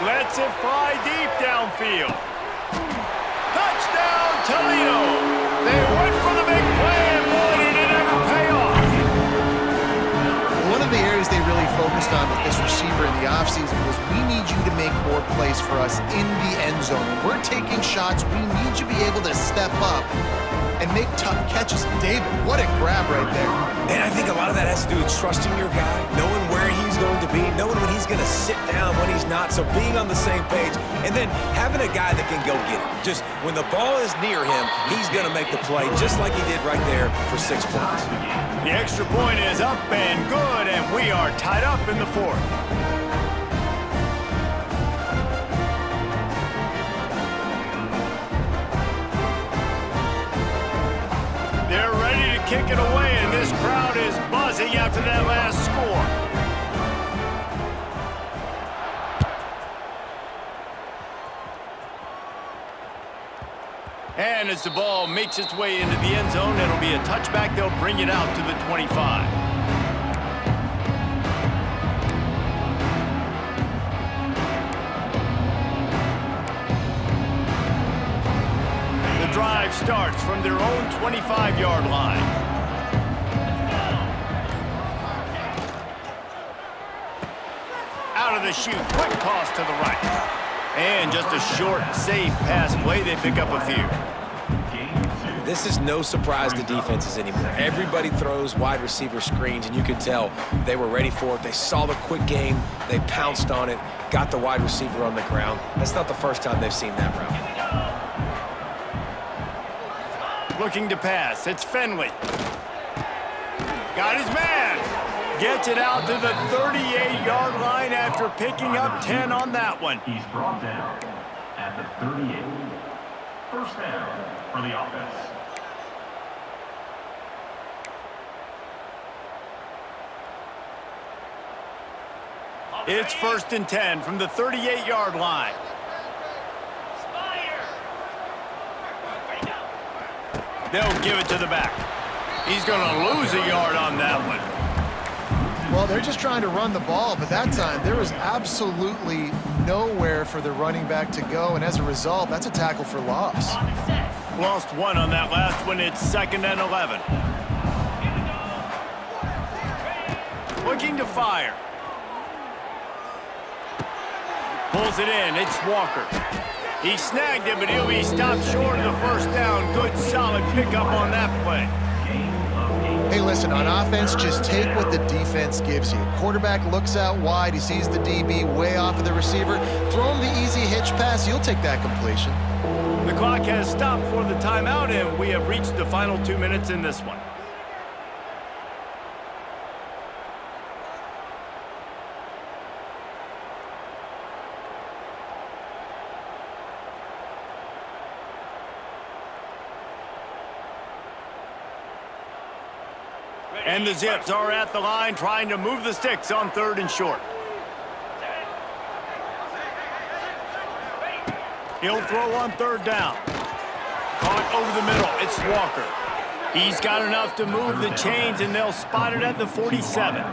Lets it fly deep downfield. Touchdown, Toledo! They went for the big play, and boy, did it ever pay off. One of the areas they really focused on with this receiver in the offseason was we need you to make more plays for us in the end zone. When we're taking shots, we need you to be able to step up and make tough catches. David, what a grab right there. And I think a lot of that has to do with trusting your guy, knowing where he's going to be, knowing when he's going to sit down, when he's not, so being on the same page, and then having a guy that can go get it. Just when the ball is near him, he's going to make the play, just like he did right there for 6 points. The extra point is up and good, and we are tied up in the 4th. They're ready to kick it away, and this crowd is buzzing after that last score. And as the ball makes its way into the end zone, it'll be a touchback. They'll bring it out to the 25. The drive starts from their own 25-yard line. Out of the chute, quick toss to the right. And just a short, safe pass play. They pick up a few. This is no surprise to defenses anymore. Everybody throws wide receiver screens, and you could tell they were ready for it. They saw the quick game. They pounced on it, got the wide receiver on the ground. That's not the first time they've seen that route. Looking to pass. It's Finley. Got his man. Gets it out to the 38-yard line after picking up 10 on that one. He's brought down at the 38. First down for the offense. It's 1st and 10 from the 38-yard line. They'll give it to the back. He's going to lose a yard on that one. Well, they're just trying to run the ball, but that time there was absolutely nowhere for the running back to go, and as a result, that's a tackle for loss. Lost one on that last one. It's 2nd and 11. Looking to fire. Pulls it in. It's Walker. He snagged it, but he'll be stopped short of the first down. Good, solid pickup on that play. Hey, listen, on offense, just take what the defense gives you. Quarterback looks out wide. He sees the DB way off of the receiver. Throw him the easy hitch pass. You'll take that completion. The clock has stopped for the timeout, and we have reached the final 2 minutes in this one. And the Zips are at the line trying to move the sticks on 3rd and short. He'll throw on 3rd down. Caught over the middle. It's Walker. He's got enough to move the chains, and they'll spot it at the 47.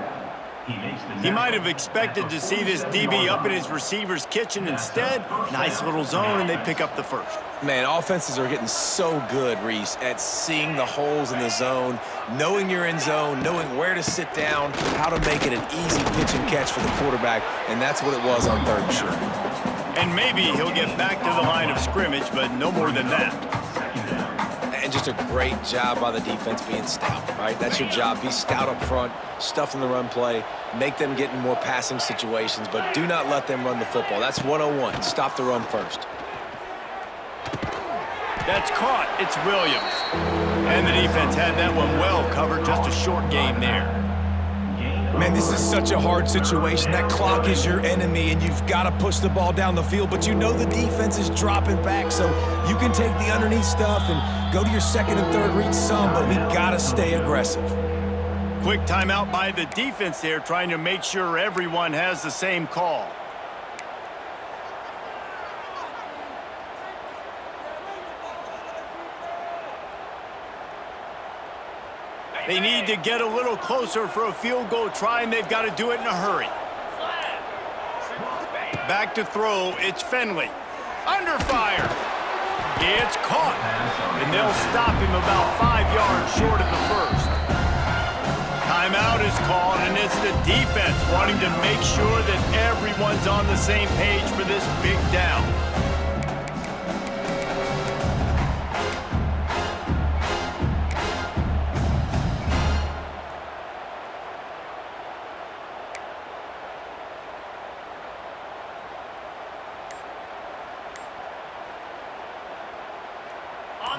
He might have expected to see this DB up in his receiver's kitchen. Instead, nice little zone, and they pick up the first. Man, offenses are getting so good, Reese, at seeing the holes in the zone, knowing you're in zone, knowing where to sit down, how to make it an easy pitch and catch for the quarterback, and that's what it was on 3rd and short. And maybe he'll get back to the line of scrimmage, but no more than that. And just a great job by the defense being stout, right? That's your job. Be stout up front, stuff in the run play, make them get in more passing situations, but do not let them run the football. That's 101. Stop the run first. That's caught. It's Williams. And the defense had that one well covered. Just a short game there. Man, this is such a hard situation. That clock is your enemy, and you've got to push the ball down the field, but you know the defense is dropping back, so you can take the underneath stuff and go to your 2nd and 3rd read some, but we got to stay aggressive. Quick timeout by the defense there, trying to make sure everyone has the same call. They need to get a little closer for a field goal try, and they've got to do it in a hurry. Back to throw, it's Finley. Under fire. It's caught. And they'll stop him about 5 yards short of the first. Timeout is called, and it's the defense wanting to make sure that everyone's on the same page for this big down.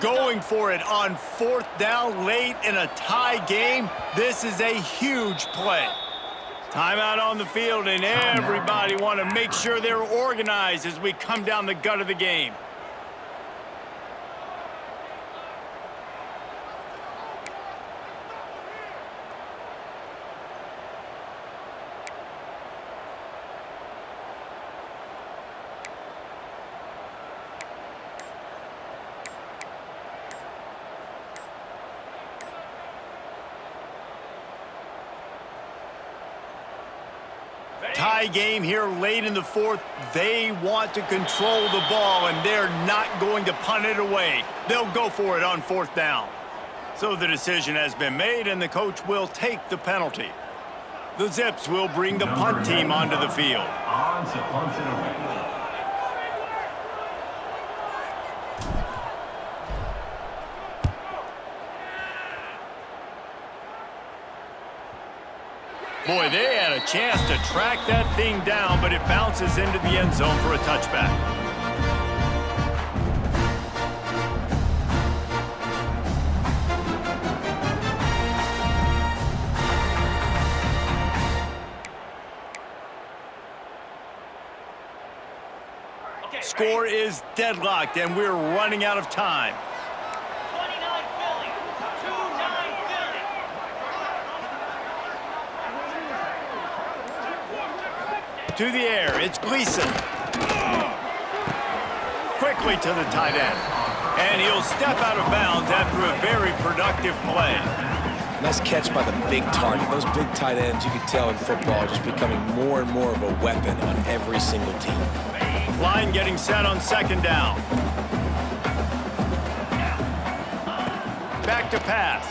Going for it on 4th down late in a tie game. This is a huge play. Timeout on the field, and everybody want to make sure they're organized as we come down the gut of the game. Tie game here late in the 4th. They want to control the ball, and they're not going to punt it away. They'll go for it on 4th down. So the decision has been made, and the coach will take the penalty. The Zips will bring the punt team onto the field. On to punt it away. Boy, they had a chance to track that thing down, but it bounces into the end zone for a touchback. Score is deadlocked, and we're running out of time. 29 Philly. 2-9 Philly. To the air, it's Gleason. Quickly to the tight end. And he'll step out of bounds after a very productive play. Nice catch by the big target. Those big tight ends, you can tell in football, are just becoming more and more of a weapon on every single team. Line getting set on second down. Back to pass.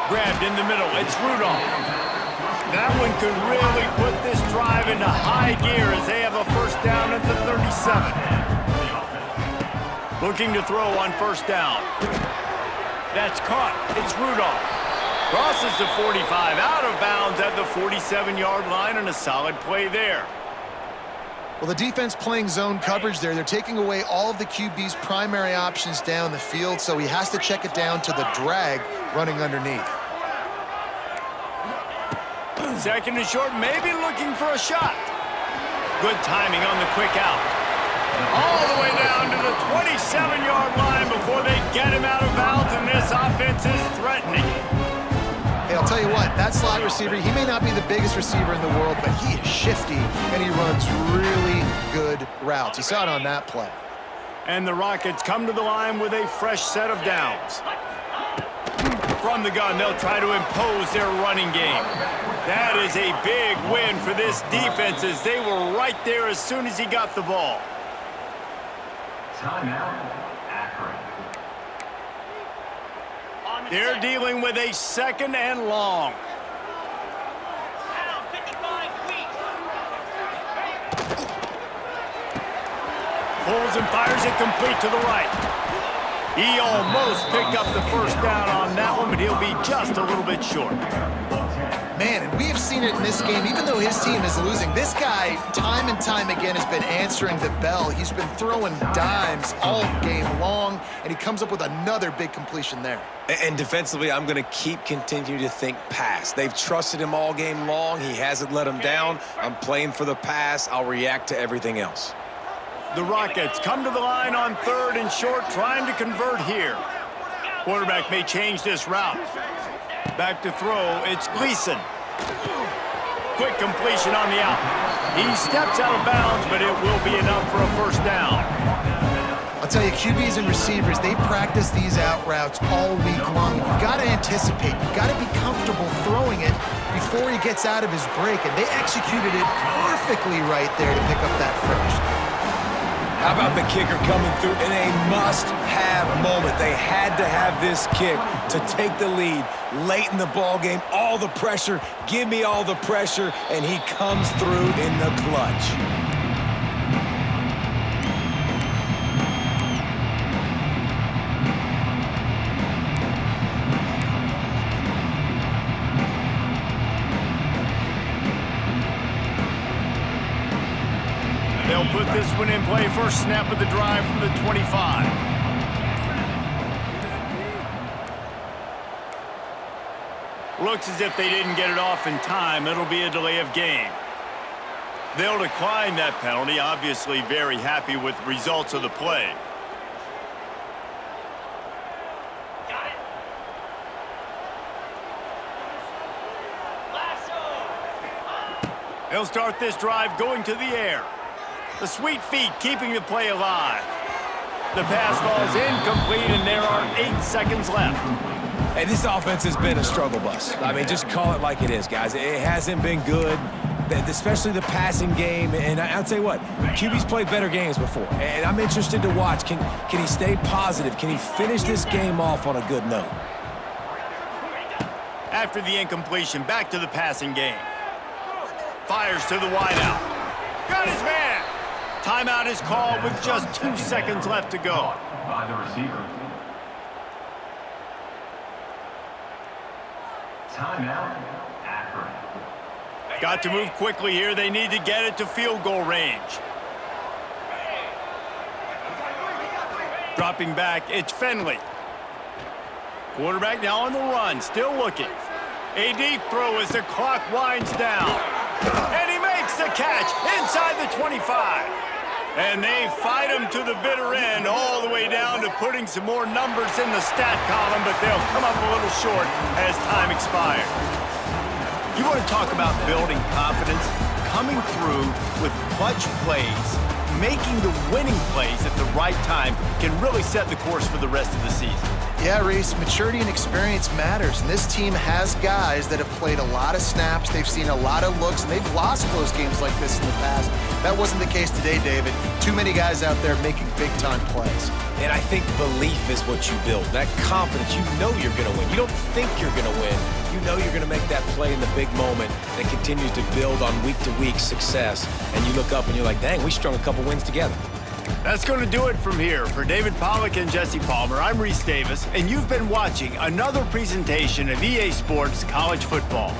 Grabbed in the middle. It's Rudolph. That one could really put this drive into high gear as they have a first down at the 37. Looking to throw on first down. That's caught. It's Rudolph. Crosses the 45, out of bounds at the 47-yard line, and a solid play there. Well, the defense playing zone coverage there. They're taking away all of the QB's primary options down the field, so he has to check it down to the drag running underneath. Second and short, maybe looking for a shot. Good timing on the quick out. All the way down to the 27-yard line before they get him out of bounds, and this offense is threatening. Hey, I'll tell you what, that slot receiver, he may not be the biggest receiver in the world, but he is shifty, and he runs really good routes. You saw it on that play. And the Rockets come to the line with a fresh set of downs. From the gun, they'll try to impose their running game. That is a big win for this defense as they were right there as soon as he got the ball. Timeout, Akron. They're dealing with a second and long. Down 55 feet. Pulls and fires it complete to the right. He almost picked up the first down on that one, but he'll be just a little bit short. Man, and we have seen it in this game, even though his team is losing. This guy, time and time again, has been answering the bell. He's been throwing dimes all game long, and he comes up with another big completion there. And defensively, I'm going to continue to think pass. They've trusted him all game long. He hasn't let him down. I'm playing for the pass. I'll react to everything else. The Rockets come to the line on third and short, trying to convert here. Quarterback may change this route. Back to throw, it's Gleason. Quick completion on the out. He steps out of bounds, but it will be enough for a first down. I'll tell you, QBs and receivers, they practice these out routes all week long. You've got to anticipate. You've got to be comfortable throwing it before he gets out of his break, and they executed it perfectly right there to pick up that first. How about the kicker coming through in a must-have moment? They had to have this kick to take the lead late in the ball game. All the pressure, give me all the pressure, and he comes through in the clutch. They'll put this one in play. First snap of the drive from the 25. Looks as if they didn't get it off in time. It'll be a delay of game. They'll decline that penalty. Obviously very happy with the results of the play. Got it. Lasso. They'll start this drive going to the air. The sweet feet keeping the play alive. The pass falls incomplete, and there are 8 seconds left. Hey, this offense has been a struggle bus. I mean, just call it like it is, guys. It hasn't been good, especially the passing game. And I'll tell you what, QB's played better games before. And I'm interested to watch. Can he stay positive? Can he finish this game off on a good note? After the incompletion, back to the passing game. Fires to the wideout. Got his man. Timeout is called with just 2 seconds left to go. By the receiver. Timeout, Akron. Got to move quickly here. They need to get it to field goal range. Dropping back, it's Finley. Quarterback now on the run, still looking. A deep throw as the clock winds down. And he makes the catch inside the 25. And they fight him to the bitter end, all the way down to putting some more numbers in the stat column, but they'll come up a little short as time expires. You want to talk about building confidence? Coming through with clutch plays. making the winning plays at the right time can really set the course for the rest of the season. Yeah, Reese, maturity and experience matters, and this team has guys that have played a lot of snaps, they've seen a lot of looks, and they've lost close games like this in the past. That wasn't the case today, David. Too many guys out there making big-time plays. And I think belief is what you build. That confidence, you know you're going to win. You don't think you're going to win. You know you're going to make that play in the big moment that continues to build on week-to-week success. And you look up and you're like, dang, we strung a couple wins together. That's going to do it from here. For David Pollack and Jesse Palmer, I'm Reese Davis, and you've been watching another presentation of EA Sports College Football.